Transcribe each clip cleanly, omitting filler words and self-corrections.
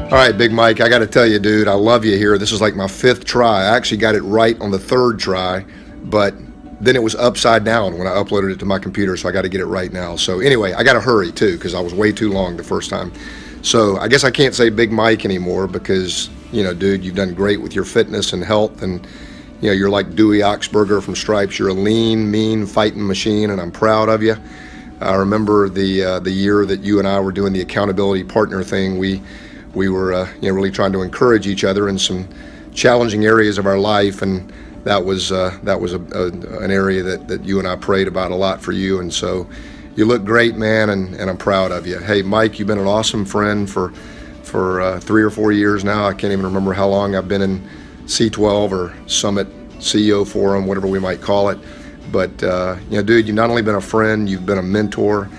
All right, Big Mike, I got to tell you, dude, I love you here. This is like my fifth try. I actually got it right on the third try, but then it was upside down when I uploaded it to my computer, so I got to get it right now. So anyway, I got to hurry too because I was way too long the first time. So I guess I can't say Big Mike anymore because, dude, you've done great with your fitness and health, and you're like Dewey Oxberger from Stripes. You're a lean, mean fighting machine, and I'm proud of you. I remember the year that you and I were doing the accountability partner thing. We were really trying to encourage each other in some challenging areas of our life, and that was an area that you and I prayed about a lot for you. And so you look great, man, and I'm proud of you. Hey, Mike, you've been an awesome friend for 3 or 4 years now. I can't even remember how long I've been in C12 or Summit CEO Forum, whatever we might call it. But dude, you've not only been a friend, you've been a mentor.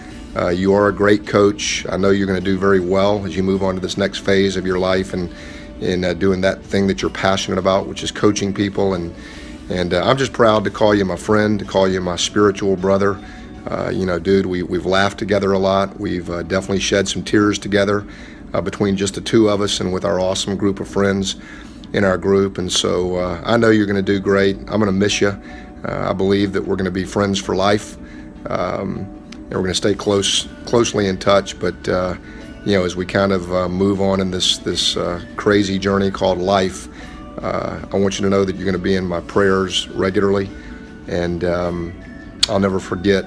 You are a great coach. I know you're going to do very well as you move on to this next phase of your life and in doing that thing that you're passionate about, which is coaching people. And I'm just proud to call you my friend, to call you my spiritual brother. Dude, we've laughed together a lot. We've definitely shed some tears together between just the two of us and with our awesome group of friends in our group. And so I know you're going to do great. I'm going to miss you. I believe that we're going to be friends for life. And we're going to stay closely in touch, but as we kind of move on in this crazy journey called life, I want you to know that you're going to be in my prayers regularly, and I'll never forget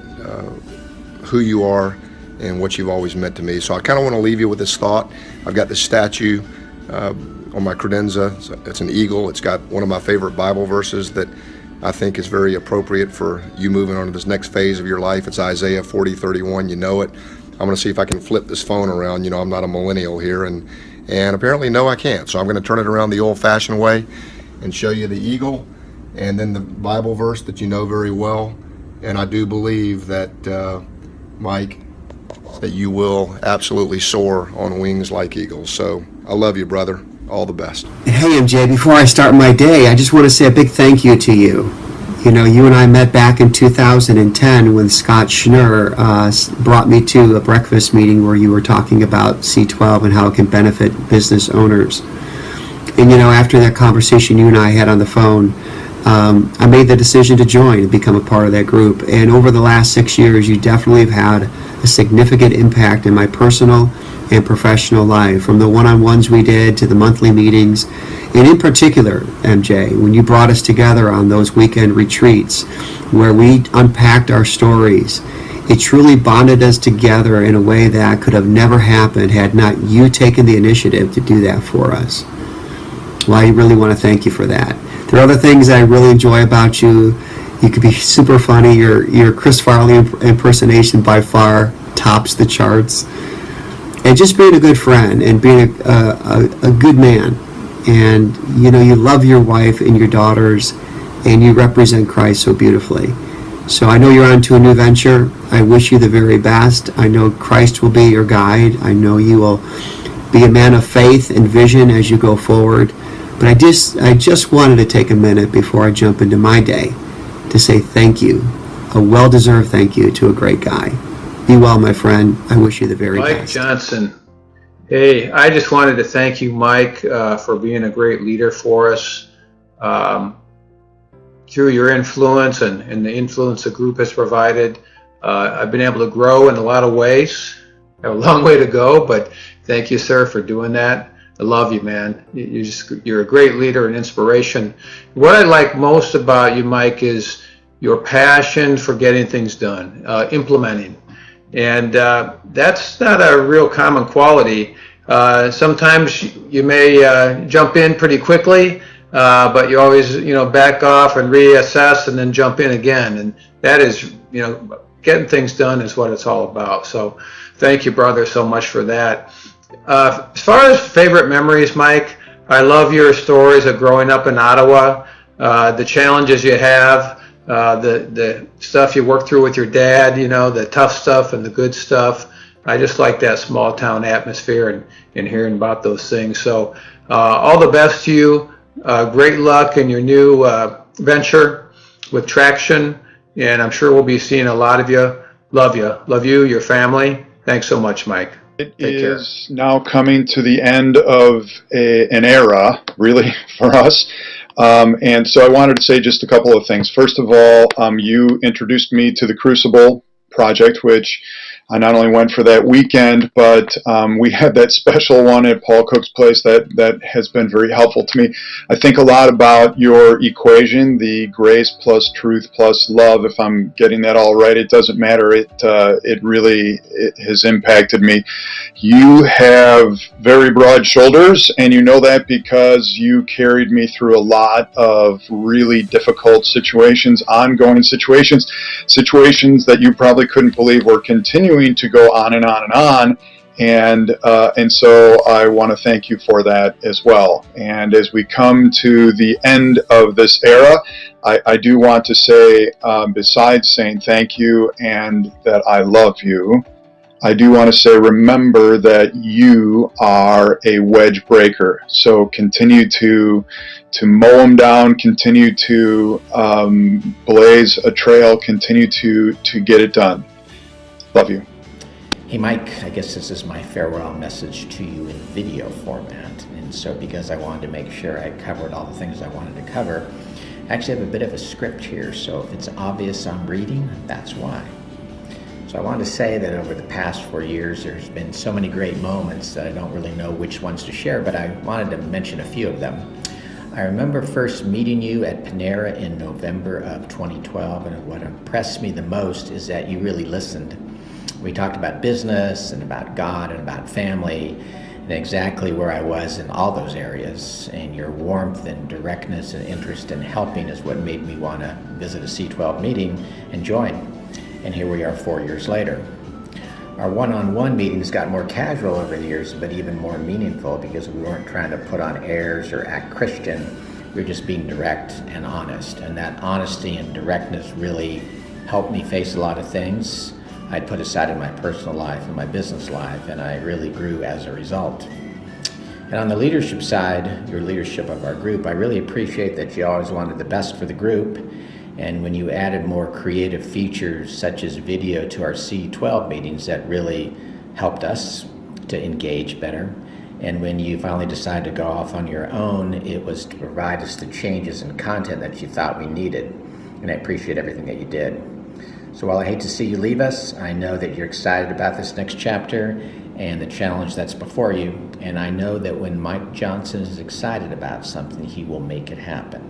who you are and what you've always meant to me. So I kind of want to leave you with this thought. I've got this statue on my credenza. It's an eagle. It's got one of my favorite Bible verses that I think is very appropriate for you moving on to this next phase of your life. It's Isaiah 40:31. You know it. I'm going to see if I can flip this phone around. I'm not a millennial here, and apparently no, I can't. So I'm going to turn it around the old-fashioned way and show you the eagle and then the Bible verse that you know very well. And I do believe that, Mike, that you will absolutely soar on wings like eagles. So I love you, brother. All the best. Hey, MJ, before I start my day, I just want to say a big thank you to you. You and I met back in 2010 when Scott Schnurr brought me to a breakfast meeting where you were talking about C12 and how it can benefit business owners. And, after that conversation you and I had on the phone, I made the decision to join and become a part of that group. And over the last 6 years, you definitely have had a significant impact in my personal and professional life, from the one-on-ones we did to the monthly meetings. And in particular, MJ, when you brought us together on those weekend retreats where we unpacked our stories, it truly bonded us together in a way that could have never happened had not you taken the initiative to do that for us. Well, I really want to thank you for that. There are other things I really enjoy about you. You could be super funny. Your Chris Farley impersonation by far tops the charts. And just being a good friend and being a good man. And, you love your wife and your daughters, and you represent Christ so beautifully. So I know you're on to a new venture. I wish you the very best. I know Christ will be your guide. I know you will be a man of faith and vision as you go forward. But I just wanted to take a minute before I jump into my day to say thank you, a well-deserved thank you to a great guy. Be well, my friend. I wish you the very best. Mike Johnson. Hey, I just wanted to thank you, Mike, for being a great leader for us. Through your influence and the influence the group has provided, I've been able to grow in a lot of ways. I have a long way to go, but thank you, sir, for doing that. I love you, man. You're a great leader and inspiration. What I like most about you, Mike, is your passion for getting things done, implementing. And that's not a real common quality. Sometimes you may jump in pretty quickly, but you always, back off and reassess and then jump in again. And that is, getting things done is what it's all about. So thank you, brother, so much for that. As far as favorite memories, Mike, I love your stories of growing up in Ottawa, the challenges you have, the stuff you work through with your dad, the tough stuff and the good stuff. I just like that small town atmosphere and hearing about those things. So all the best to you. Great luck in your new venture with Traction. And I'm sure we'll be seeing a lot of you. Love you. Love you, your family. Thanks so much, Mike. It Take care. is now coming to the end of an era, really, for us. And so I wanted to say just a couple of things. First of all, you introduced me to the Crucible project, which I not only went for that weekend, but we had that special one at Paul Cook's place that has been very helpful to me. I think a lot about your equation, the grace plus truth plus love. If I'm getting that all right, it doesn't matter. It really has impacted me. You have very broad shoulders, and you know that because you carried me through a lot of really difficult situations, ongoing situations that you probably couldn't believe were continuing to go on and on and on. And so I want to thank you for that as well. And as we come to the end of this era, I do want to say, besides saying thank you and that I love you, I do want to say, remember that you are a wedge breaker. So continue to mow them down, continue to blaze a trail, continue to get it done. Love you. Hey Mike, I guess this is my farewell message to you in video format. And so because I wanted to make sure I covered all the things I wanted to cover, I actually have a bit of a script here. So if it's obvious I'm reading, that's why. So I wanted to say that over the past 4 years, there's been so many great moments that I don't really know which ones to share, but I wanted to mention a few of them. I remember first meeting you at Panera in November of 2012, and what impressed me the most is that you really listened. We talked about business and about God and about family and exactly where I was in all those areas. And your warmth and directness and interest in helping is what made me want to visit a C12 meeting and join. And here we are 4 years later. Our one-on-one meetings got more casual over the years, but even more meaningful because we weren't trying to put on airs or act Christian. We were just being direct and honest. And that honesty and directness really helped me face a lot of things I'd put aside in my personal life and my business life, and I really grew as a result. And on the leadership side, your leadership of our group, I really appreciate that you always wanted the best for the group. And when you added more creative features such as video to our C12 meetings, that really helped us to engage better. And when you finally decided to go off on your own, it was to provide us the changes in content that you thought we needed. And I appreciate everything that you did. So while I hate to see you leave us, I know that you're excited about this next chapter and the challenge that's before you. And I know that when Mike Johnson is excited about something, he will make it happen.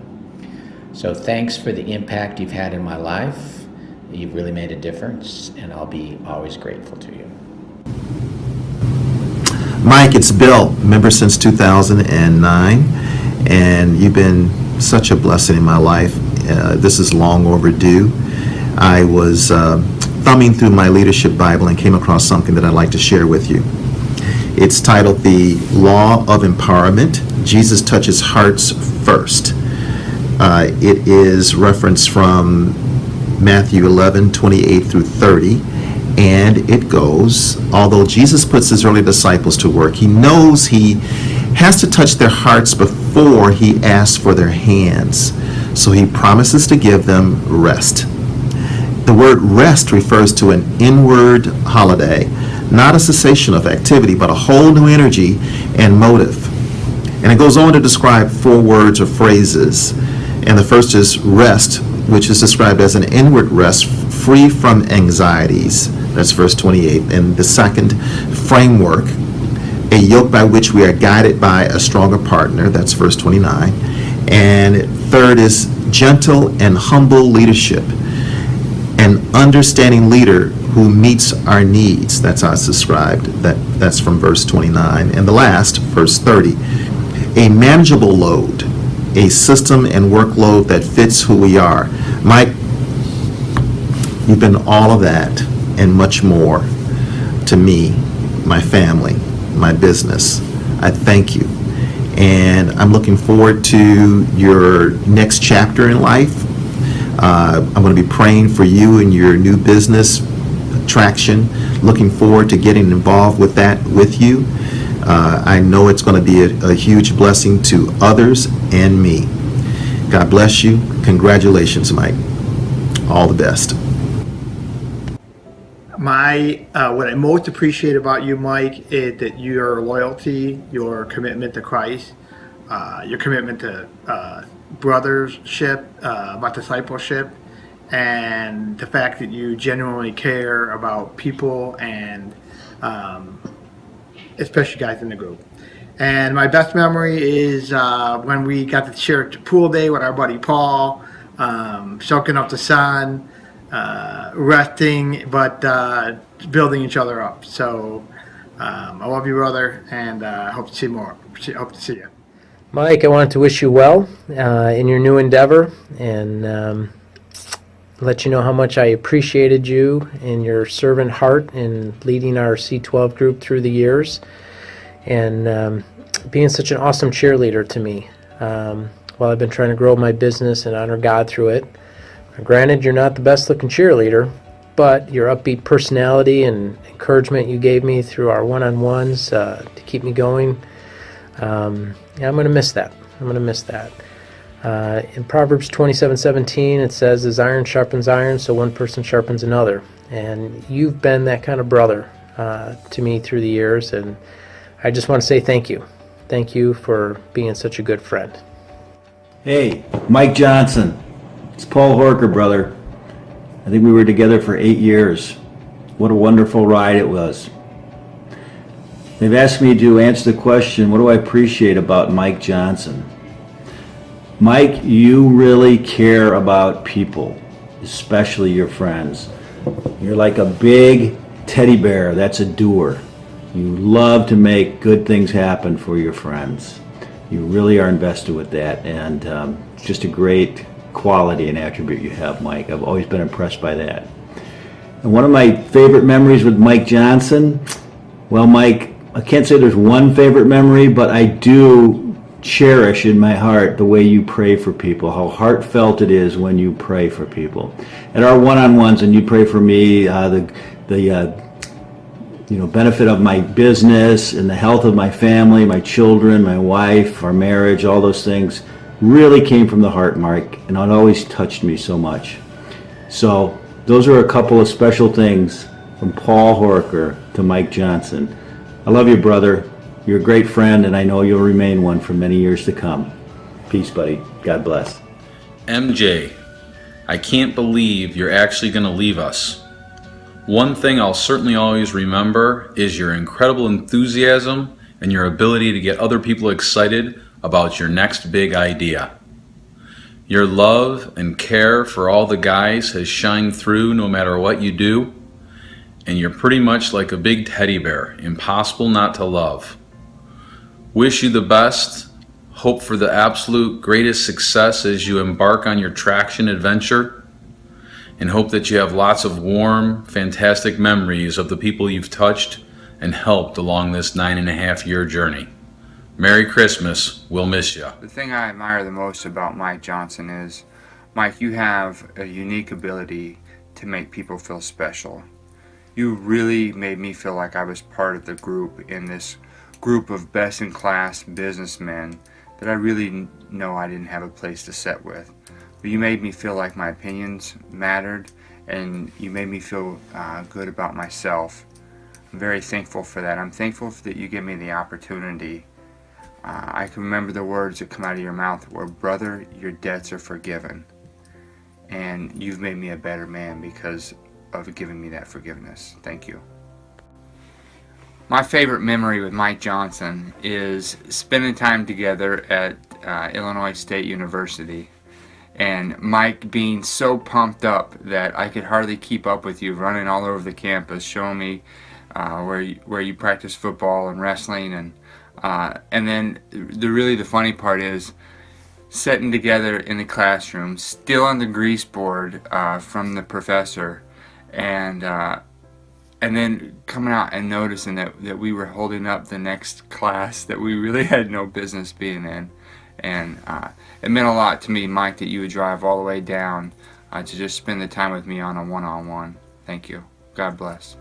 So thanks for the impact you've had in my life. You've really made a difference, and I'll be always grateful to you. Mike, it's Bill, member since 2009, and you've been such a blessing in my life. This is long overdue. I was thumbing through my leadership Bible and came across something that I'd like to share with you. It's titled The Law of Empowerment. Jesus touches hearts first. It is referenced from Matthew 11:28 through 30, and it goes, although Jesus puts his early disciples to work, he knows he has to touch their hearts before he asks for their hands. So he promises to give them rest. The word rest refers to an inward holiday, not a cessation of activity, but a whole new energy and motive. And it goes on to describe 4 words or phrases. And the first is rest, which is described as an inward rest free from anxieties. That's verse 28. And the second, framework, a yoke by which we are guided by a stronger partner. That's verse 29. And third is gentle and humble leadership, an understanding leader who meets our needs. That's how it's described. That's from verse 29. And the last, verse 30, a manageable load, a system and workload that fits who we are. Mike, you've been all of that and much more to me, my family, my business. I thank you. And I'm looking forward to your next chapter in life. I'm going to be praying for you and your new business traction. Looking forward to getting involved with that with you. I know it's going to be a huge blessing to others and me. God bless you. Congratulations, Mike. All the best. What I most appreciate about you, Mike, is that your loyalty, your commitment to Christ, your commitment to brothership, about discipleship, and the fact that you genuinely care about people and especially guys in the group. And my best memory is when we got to share pool day with our buddy Paul, soaking up the sun, resting, but building each other up. So I love you, brother, and hope to see more. Hope to see you. Mike, I wanted to wish you well in your new endeavor, and let you know how much I appreciated you and your servant heart in leading our C12 group through the years, and being such an awesome cheerleader to me while I've been trying to grow my business and honor God through it. Granted, you're not the best looking cheerleader, but your upbeat personality and encouragement you gave me through our one-on-ones to keep me going, I'm going to miss that. I'm going to miss that. In Proverbs 27:17, it says, as iron sharpens iron, so one person sharpens another. And you've been that kind of brother to me through the years, and I just want to say thank you. Thank you for being such a good friend. Hey, Mike Johnson. It's Paul Horker, brother. I think we were together for 8 years. What a wonderful ride it was. They've asked me to answer the question, what do I appreciate about Mike Johnson? Mike, you really care about people, especially your friends. You're like a big teddy bear that's a doer. You love to make good things happen for your friends. You really are invested with that, and just a great quality and attribute you have, Mike. I've always been impressed by that. And one of my favorite memories with Mike Johnson, well, Mike, I can't say there's one favorite memory, but I do cherish in my heart the way you pray for people, how heartfelt it is when you pray for people. At our one-on-ones, and you pray for me, benefit of my business and the health of my family, my children, my wife, our marriage, all those things really came from the heart, Mark, and it always touched me so much. So those are a couple of special things from Paul Horker to Mike Johnson. I love you, brother. You're a great friend, and I know you'll remain one for many years to come. Peace, buddy. God bless. MJ, I can't believe you're actually going to leave us. One thing I'll certainly always remember is your incredible enthusiasm and your ability to get other people excited about your next big idea. Your love and care for all the guys has shined through no matter what you do, and you're pretty much like a big teddy bear, impossible not to love. Wish you the best, hope for the absolute greatest success as you embark on your traction adventure, and hope that you have lots of warm, fantastic memories of the people you've touched and helped along this 9.5-year journey. Merry Christmas. We'll miss you. The thing I admire the most about Mike Johnson is, Mike, you have a unique ability to make people feel special. You really made me feel like I was part of the group, in this group of best-in-class businessmen that I really know I didn't have a place to sit with. But you made me feel like my opinions mattered, and you made me feel good about myself. I'm very thankful for that. I'm thankful that you give me the opportunity. I can remember the words that come out of your mouth were, brother, your debts are forgiven. And you've made me a better man because of giving me that forgiveness. Thank you. My favorite memory with Mike Johnson is spending time together at Illinois State University, and Mike being so pumped up that I could hardly keep up with you, running all over the campus, showing me where you practice football and wrestling, and then the funny part is sitting together in the classroom, still on the grease board from the professor, and then coming out and noticing that we were holding up the next class that we really had no business being in. And it meant a lot to me, Mike, that you would drive all the way down to just spend the time with me on a one-on-one. Thank you. God bless.